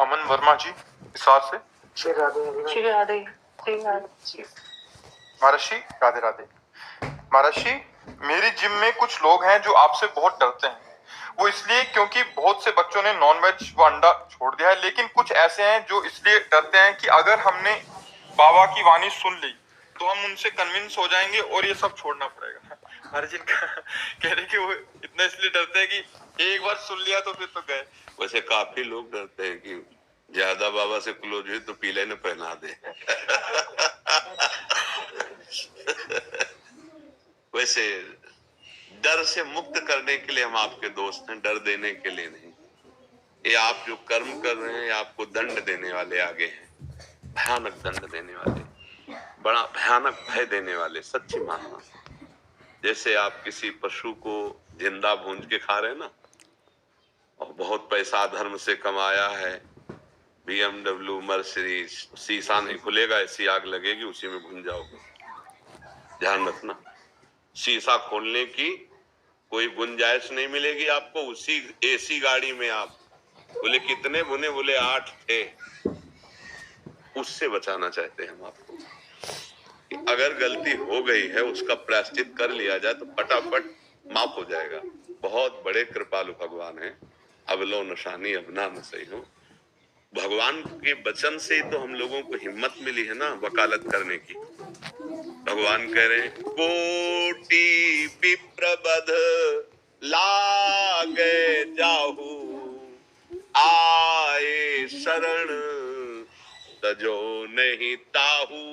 अमन वर्मा जी हिसार से। श्री राधे महर्षि राधे राधे। महर्षि, मेरी जिम में कुछ लोग हैं जो आपसे बहुत डरते हैं। वो इसलिए क्योंकि बहुत से बच्चों ने नॉनवेज व अंडा छोड़ दिया है, लेकिन कुछ ऐसे हैं जो इसलिए डरते हैं कि अगर हमने बाबा की वाणी सुन ली तो हम उनसे कन्विंस हो जाएंगे और ये सब छोड़ना पड़ेगा। महर्षि कह रहे कि वो इतना इसलिए डरते हैं कि एक बार सुन लिया तो फिर तो गए। वैसे काफी लोग डरते हैं कि ज्यादा बाबा से क्लोज हुए तो पीले ने पहना दे। वैसे डर से मुक्त करने के लिए हम आपके दोस्त हैं, डर देने के लिए नहीं। ये आप जो कर्म कर रहे हैं आपको दंड देने वाले आगे हैं, भयानक दंड देने वाले, बड़ा भयानक भय देने वाले। सच्ची मानना, जैसे आप किसी पशु को जिंदा भूंज के खा रहे हैं ना, और बहुत पैसा धर्म से कमाया है, BMW मर्सिडीज, शीशा नहीं खुलेगा, ऐसी आग लगेगी उसी में भून जाओगे। ध्यान रखना, शीशा खोलने की कोई गुंजाइश नहीं मिलेगी आपको। उसी AC गाड़ी में आप बोले कितने भुने, बोले 8 थे। उससे बचाना चाहते हैं हम आपको कि अगर गलती हो गई है उसका प्रायश्चित कर लिया जाए तो फटाफट माफ हो जाएगा। बहुत बड़े कृपालु भगवान हैं। अब लो निशानी अब ना न सही हो। भगवान के वचन से ही तो हम लोगों को हिम्मत मिली है ना वकालत करने की। भगवान कह रहे हैं कोटि विप्रबध लागे जाहू, आए शरण तजो नहीं ताहू।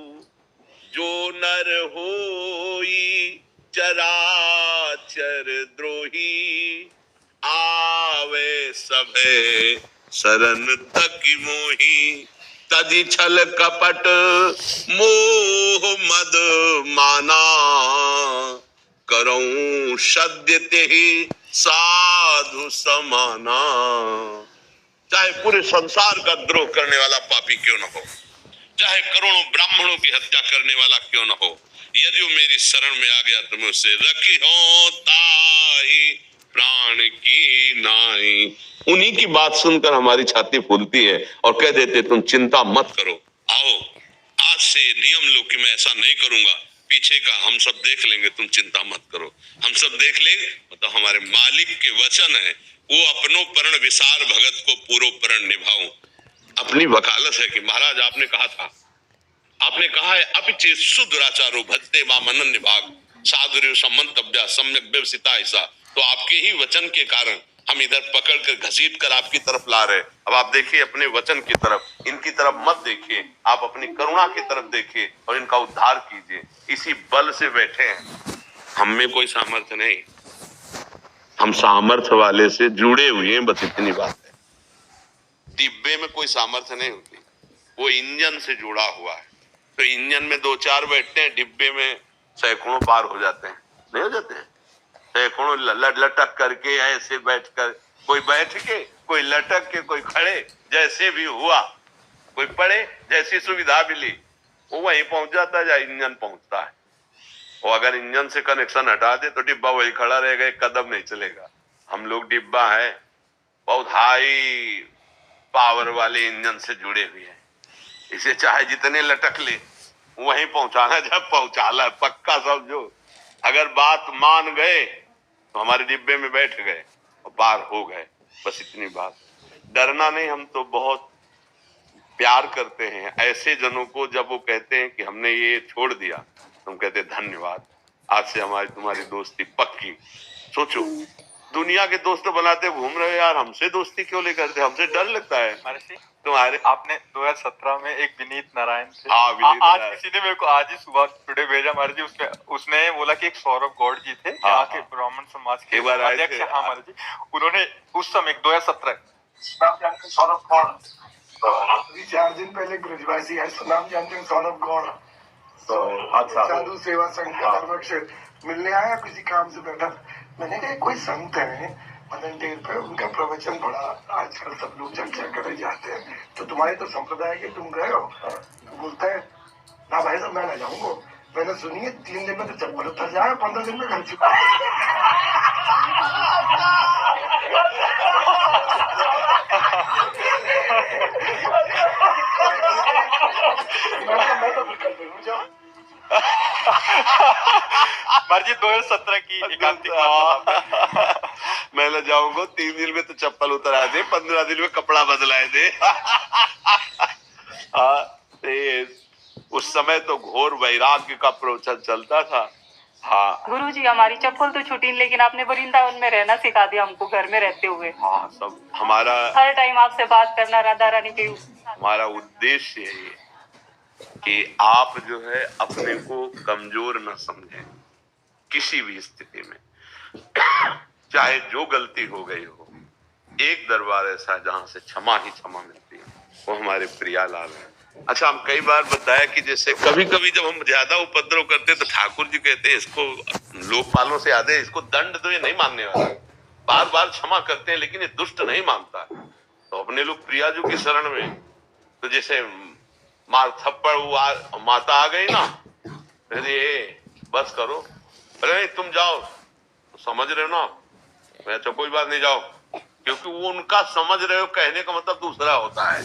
जो नर होई चराचर द्रोही, आवे सभे शरण तक मोही। तदि छल कपट मोह मद माना, करऊं सद्य तेहि साधु समाना। चाहे पूरे संसार का द्रोह करने वाला पापी क्यों न हो, चाहे करोड़ों ब्राह्मणों की हत्या करने वाला क्यों न हो, यदि वो मेरी शरण में आ गया तो मैं उसे रखी हो ताई प्राण की नाई। उन्हीं की बात सुनकर हमारी छाती फूलती है और कह देते तुम चिंता मत करो, आओ आज से नियम लो कि मैं ऐसा नहीं करूंगा, पीछे का हम सब देख लेंगे, तुम चिंता मत करो, हम सब देख लेंगे। मतलब हमारे मालिक के वचन है, वो अपनो परण विसार भगत को पूरो परण निभाऊं। अपनी वकालत है कि महाराज आपने कहा था, आपने कहा है अपिचे सुदुराचारो भजते मां मनन निभाग, साधुर्य समंतव्या सम्यक व्यवसिता ऐसा। तो आपके ही वचन के कारण हम इधर पकड़ कर घसीट कर आपकी तरफ ला रहे। अब आप देखिए अपने वचन की तरफ, इनकी तरफ मत देखिए, आप अपनी करुणा की तरफ देखिए और इनका उद्धार कीजिए। इसी बल से बैठे हैं, हम में कोई सामर्थ्य नहीं, हम सामर्थ्य वाले से जुड़े हुए हैं, बस इतनी बात है। डिब्बे में कोई सामर्थ्य नहीं होती, वो इंजन से जुड़ा हुआ है। तो इंजन में 2-4 बैठते हैं, डिब्बे में सैकड़ों पार हो जाते हैं, नहीं हो जाते हैं? सैकड़ों लटक करके, ऐसे बैठकर, कोई बैठ के, कोई लटक के, कोई खड़े, जैसे भी हुआ, कोई पड़े, जैसी सुविधा मिली वो वहीं पहुंच जाता है जहाँ इंजन पहुंचता है। और अगर इंजन से कनेक्शन हटा दे तो डिब्बा वही खड़ा रहेगा, एक कदम नहीं चलेगा। हम लोग डिब्बा है, बहुत हाई पावर वाले इंजन से जुड़े हुए हैं, इसे चाहे जितने लटक ले वहीं पहुंचाना, जब पहुंचाना पक्का समझो। अगर बात मान गए तो हमारे डिब्बे में बैठ गए और पार हो गए, बस इतनी बात। डरना नहीं, हम तो बहुत प्यार करते हैं ऐसे जनों को। जब वो कहते हैं कि हमने ये छोड़ दिया तो हम कहते धन्यवाद, आज से हमारी तुम्हारी दोस्ती पक्की। सोचो दुनिया के दोस्त बनाते घूम रहे यार, हमसे दोस्ती क्यों नहीं करते, हमसे डर लगता है तुम्हारे। आपने 2017 में एक विनीत नारायण थे, आज किसी ने मेरे को आज ही सुबह टुडे भेजा महाराज जी, उसने बोला कि एक सौरभ गौड़ जी थे यहाँ के ब्राह्मण समाज के अध्यक्ष। हाँ महाराज जी, उन्होंने उस समय 2017 सौरभ गौड़, अभी 4 दिन पहले ब्रजवासी है, नाम जानते हैं सौरभ गौड़। तो साधु सेवा संघ का धर्मक्षेत्र मिलने आया, किसी काम से बैठा, मैंने कहा कोई संत है मदन टेर पे, उनका प्रवचन बड़ा आजकल सब लोग चर्चा करे जाते हैं, तो तुम्हारे तो संप्रदाय के तुम गए हो? तो बोलता है ना भाई साहब मैं ना जाऊंगा। मैंने सुनी है 3 दिन में तो चप्पल उतर जाए, 15 दिन में घर चुका। महाराज जी 2017 की एकांतिक वार्तालाप है। मैं न जाऊंगा, 3 दिन में तो चप्पल उतरा दे, 15 दिन में कपड़ा बदलाए दे। हाँ, उस समय तो घोर वैराग्य का प्रवचन चलता था। हाँ गुरुजी, हमारी चप्पल तो छूटी, लेकिन आपने वृंदावन में रहना सिखा दिया हमको, घर में रहते हुए। हाँ, सब हमारा हर टाइम आपसे बात करना, राधा रानी के। हमारा उद्देश्य यही है कि आप जो है अपने को कमजोर न समझें किसी भी स्थिति में। चाहे जो गलती हो गई हो, एक दरबार ऐसा है जहां से क्षमा ही क्षमा मिलती है, वो हमारे प्रियालाल है। अच्छा, हम कई बार बताया कि जैसे कभी कभी जब हम ज्यादा उपद्रव करते तो ठाकुर जी कहते हैं इसको लोकपालों से याद है, इसको दंड तो ये नहीं मानने वाला, बार बार क्षमा करते हैं लेकिन ये दुष्ट नहीं मानता। तो अपने लोग प्रियाजू की शरण में, तो जैसे मार थप्पड़ माता आ गई ना, अरे बस करो, अरे तुम जाओ, तो समझ रहे हो ना, मैं तो कोई बात नहीं, जाओ, क्योंकि वो उनका समझ रहे हो कहने का मतलब दूसरा होता है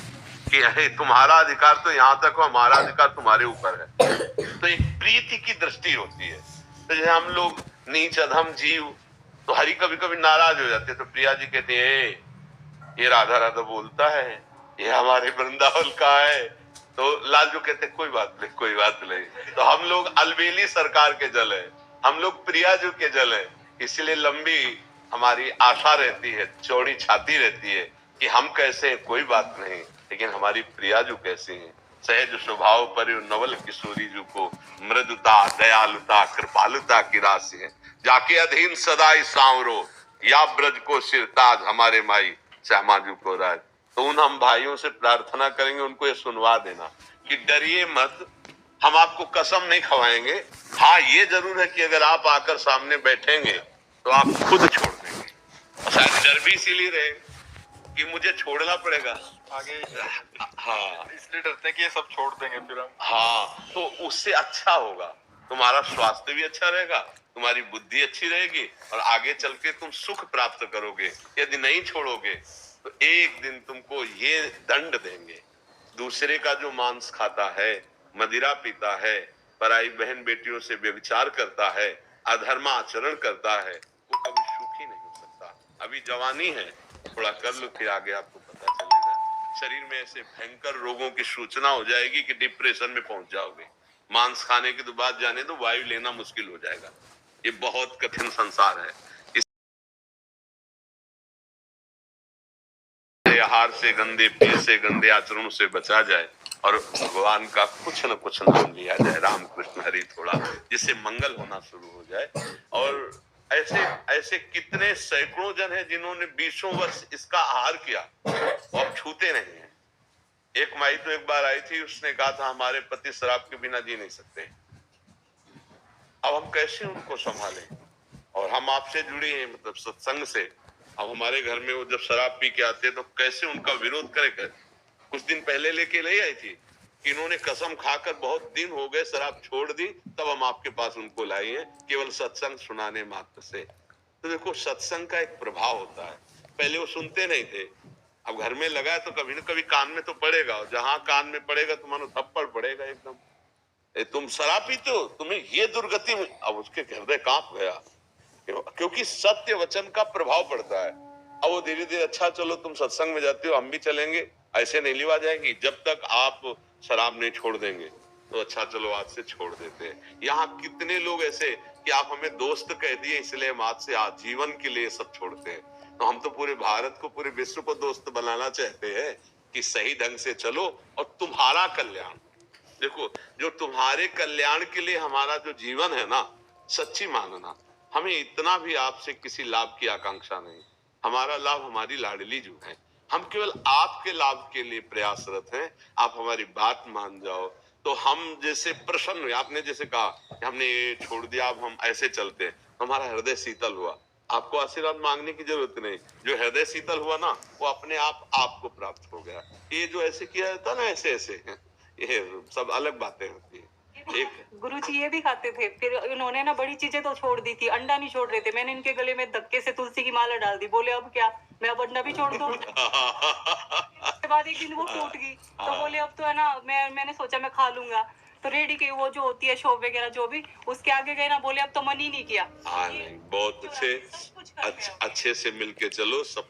कि अरे तुम्हारा अधिकार तो यहाँ तक हो, हमारा अधिकार तुम्हारे ऊपर है। तो एक प्रीति की दृष्टि होती है। तो जैसे हम लोग नीच अधम जीव, तो हरि कभी कभी नाराज हो जाते हैं, तो प्रिया जी कहते हैं ये राधा राधा बोलता है, ये हमारे वृंदावन का है। तो लालजू कहते कोई बात नहीं, कोई बात नहीं। तो हम लोग अलबेली सरकार के जल है, हम लोग प्रियाजू के जल है, इसलिए लंबी हमारी आशा रहती है, चौड़ी छाती रहती है कि हम कैसे हैं कोई बात नहीं, लेकिन हमारी प्रियाजू कैसे हैं। सहज स्वभाव पर नवल किशोरी जू को मृदुता दयालुता कृपालुता की राशि है, जाके अधीन सदाई सांवरो या ब्रज को सिरताज हमारे माई श्यामाजू को राज। तो उन हम भाइयों से प्रार्थना करेंगे, उनको ये सुनवा देना कि डरिए मत, हम आपको कसम नहीं खवाएंगे। हाँ, ये जरूर है कि अगर आप आकर सामने बैठेंगे तो आप खुद छोड़ देंगे। शायद डर भी इसीलिए रहे कि मुझे छोड़ना पड़ेगा आगे। हाँ, इसलिए डरते हैं कि ये सब छोड़ देंगे फिर हम। हाँ, तो उससे अच्छा होगा, तुम्हारा स्वास्थ्य भी अच्छा रहेगा, तुम्हारी बुद्धि अच्छी रहेगी और आगे चल के तुम सुख प्राप्त करोगे। यदि नहीं छोड़ोगे तो एक दिन तुमको ये दंड देंगे। दूसरे का जो मांस खाता है, मदिरा पीता है, पराई बहन बेटियों से व्यभिचार करता है, अधर्म आचरण करता है, वो कभी सुखी नहीं हो सकता। अभी जवानी है, थोड़ा कर लो, फिर आगे आपको पता चलेगा। शरीर में ऐसे भयंकर रोगों की सूचना हो जाएगी कि डिप्रेशन में पहुंच जाओगे। मांस खाने के बाद जाने तो वायु लेना मुश्किल हो जाएगा। ये बहुत कठिन संसार है। आहार से, गंदे पेय से, गंदे आचरणों से बचा जाए और भगवान का कुछ न कुछ नाम लिया जाए, राम कृष्ण हरि थोड़ा, जिससे मंगल होना शुरू हो जाए। और ऐसे ऐसे कितने सैकड़ों जन हैं जिन्होंने 20 वर्ष इसका आहार किया और छूते नहीं है। एक माई तो एक बार आई थी, उसने कहा था हमारे पति शराब के बिना जी नहीं सकते। अब हम कैसे उनको संभालें? और हम आपसे जुड़े हैं, मतलब सत्संग से। अब हमारे घर में वो जब शराब पी के आते तो कैसे उनका विरोध करें? कुछ दिन पहले लेके ले आई थी कि इन्होंने कसम खाकर बहुत दिन हो गए शराब छोड़ दी, तब हम आपके पास उनको लाए हैं केवल सत्संग सुनाने मात्र से। तो देखो, सत्संग का एक प्रभाव होता है। पहले वो सुनते नहीं थे, अब घर में लगा तो कभी न कभी कान में तो पड़ेगा, और जहां कान में पड़ेगा तो मानो थप्पड़ पड़ेगा एकदम। तुम शराब पीते हो, तुम्हें ये दुर्गति में। अब उसके हृदय कांप गया, क्योंकि सत्य वचन का प्रभाव पड़ता है। अब वो धीरे धीरे, अच्छा चलो तुम सत्संग में जाते हो, हम भी चलेंगे, ऐसे नहीं लिवा जाएंगी। जब तक आप शराब नहीं छोड़ देंगे तो अच्छा चलो आज से छोड़ देते हैं। यहाँ कितने लोग ऐसे कि आप हमें दोस्त कह दिए इसलिए हम आज से आजीवन के लिए सब छोड़ते हैं। तो हम तो पूरे भारत को, पूरे विश्व को दोस्त बनाना चाहते हैं कि सही ढंग से चलो और तुम्हारा कल्याण। देखो, जो तुम्हारे कल्याण के लिए हमारा जो जीवन है ना, सच्ची मानना, हमें इतना भी आपसे किसी लाभ की आकांक्षा नहीं। हमारा लाभ हमारी लाडली जो है, हम केवल आपके लाभ के लिए प्रयासरत हैं। आप हमारी बात मान जाओ तो हम जैसे प्रसन्न हुए। आपने जैसे कहा कि हमने ये छोड़ दिया, अब हम ऐसे चलते हैं, हमारा हृदय शीतल हुआ। आपको आशीर्वाद मांगने की जरूरत नहीं, जो हृदय शीतल हुआ ना, वो अपने आप आपको प्राप्त हो गया। ये जो ऐसे किया जाता ना, ऐसे ऐसे ये सब अलग बातें होती है। गुरुजी ये भी खाते थे, फिर इन्होंने ना बड़ी चीजें तो छोड़ दी थी, अंडा नहीं छोड़ रहे थे। मैंने इनके गले में धक्के से तुलसी की माला डाल दी, बोले अब क्या, मैं अब अंडा भी छोड़ दूं। उसके बाद एक दिन वो टूट गई, तो बोले अब तो है ना, मैंने सोचा मैं खा लूंगा। तो रेडी की वो जो होती है शॉप वगैरह जो भी, उसके आगे गए ना, बोले अब तो मन ही नहीं किया। हाँ नहीं, बहुत अच्छे, सब कुछ कर गए। अच्छे से मिलके चलो, सब